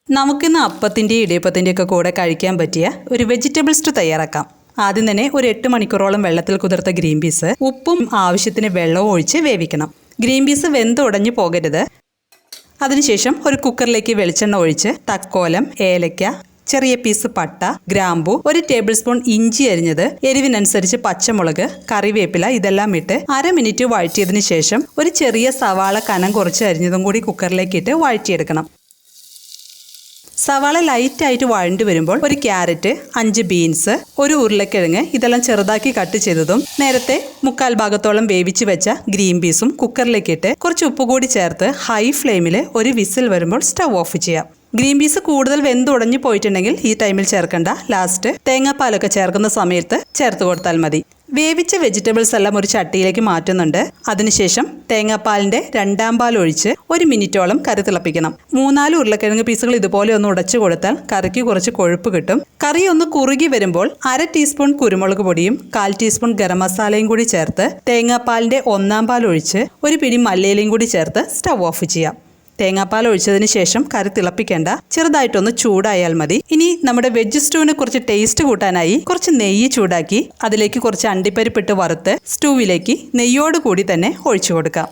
നമുക്കിന്ന് അപ്പത്തിൻ്റെയും ഇടിയപ്പത്തിൻ്റെയും ഒക്കെ കൂടെ കഴിക്കാൻ പറ്റിയ ഒരു വെജിറ്റബിൾ സ്റ്റൂ തയ്യാറാക്കാം. ആദ്യം തന്നെ ഒരു 8 മണിക്കൂറോളം വെള്ളത്തിൽ കുതിർത്ത ഗ്രീൻ പീസ് ഉപ്പും ആവശ്യത്തിന് വെള്ളവും ഒഴിച്ച് വേവിക്കണം. ഗ്രീൻ പീസ് വെന്തുടഞ്ഞു പോകരുത്. അതിനുശേഷം ഒരു കുക്കറിലേക്ക് വെളിച്ചെണ്ണ ഒഴിച്ച് തക്കോലം, ഏലക്ക, ചെറിയ പീസ് പട്ട, ഗ്രാമ്പു, 1 ടേബിൾ സ്പൂൺ ഇഞ്ചി അരിഞ്ഞത്, എരിവിനനുസരിച്ച് പച്ചമുളക്, കറിവേപ്പില ഇതെല്ലാം ഇട്ട് അര മിനിറ്റ് വഴറ്റിയതിന് ശേഷം ഒരു ചെറിയ സവാള കനം കുറച്ച് അരിഞ്ഞതും കൂടി കുക്കറിലേക്ക് ഇട്ട് വഴറ്റിയെടുക്കണം. സവാള ലൈറ്റായിട്ട് വഴണ്ടു വരുമ്പോൾ ഒരു ക്യാരറ്റ്, 5 ബീൻസ്, ഒരു ഉരുളക്കിഴങ്ങ് ഇതെല്ലാം ചെറുതാക്കി കട്ട് ചെയ്തതും നേരത്തെ 1/4 ഭാഗത്തോളം വേവിച്ച് വെച്ച ഗ്രീൻ പീസും കുക്കറിലേക്ക് ഇട്ട് കുറച്ച് ഉപ്പ് കൂടി ചേർത്ത് ഹൈ ഫ്ലെയിമിൽ ഒരു വിസിൽ വരുമ്പോൾ സ്റ്റവ് ഓഫ് ചെയ്യാം. ഗ്രീൻ പീസ് കൂടുതൽ വെന്തുടഞ്ഞു പോയിട്ടുണ്ടെങ്കിൽ ഈ ടൈമിൽ ചേർക്കണ്ട. ലാസ്റ്റ് തേങ്ങാപ്പാലൊക്കെ ചേർക്കുന്ന സമയത്ത് ചേർത്ത് കൊടുത്താൽ മതി. വേവിച്ച വെജിറ്റബിൾസ് എല്ലാം ഒരു ചട്ടിയിലേക്ക് മാറ്റുന്നുണ്ട്. അതിനുശേഷം തേങ്ങാപ്പാലിൻ്റെ 2ാം പാൽ ഒഴിച്ച് 1 മിനിറ്റോളം കറി തിളപ്പിക്കണം. 3-4 ഉരുളക്കിഴങ്ങ് പീസുകൾ ഇതുപോലെ ഒന്ന് ഉടച്ചു കൊടുത്താൽ കറിക്ക് കുറച്ച് കൊഴുപ്പ് കിട്ടും. കറി ഒന്ന് കുറുകി വരുമ്പോൾ 1/2 ടീസ്പൂൺ കുരുമുളക് പൊടിയും 1/4 ടീസ്പൂൺ ഗരം മസാലയും കൂടി ചേർത്ത് തേങ്ങാപ്പാലിൻ്റെ 1ാം പാൽ ഒഴിച്ച് ഒരു പിടി മല്ലിയിലയും കൂടി ചേർത്ത് സ്റ്റവ് ഓഫ് ചെയ്യാം. തേങ്ങാപ്പാൽ ഒഴിച്ചതിന് ശേഷം കറി തിളപ്പിക്കേണ്ട, ചെറുതായിട്ടൊന്ന് ചൂടായാൽ മതി. ഇനി നമ്മുടെ വെജ് സ്റ്റൂവിന് കുറച്ച് ടേസ്റ്റ് കൂട്ടാനായി കുറച്ച് നെയ്യ് ചൂടാക്കി അതിലേക്ക് കുറച്ച് അണ്ടിപ്പരിപ്പിട്ട് വറുത്ത് സ്റ്റൂവിലേക്ക് നെയ്യോട് കൂടി തന്നെ ഒഴിച്ചു കൊടുക്കാം.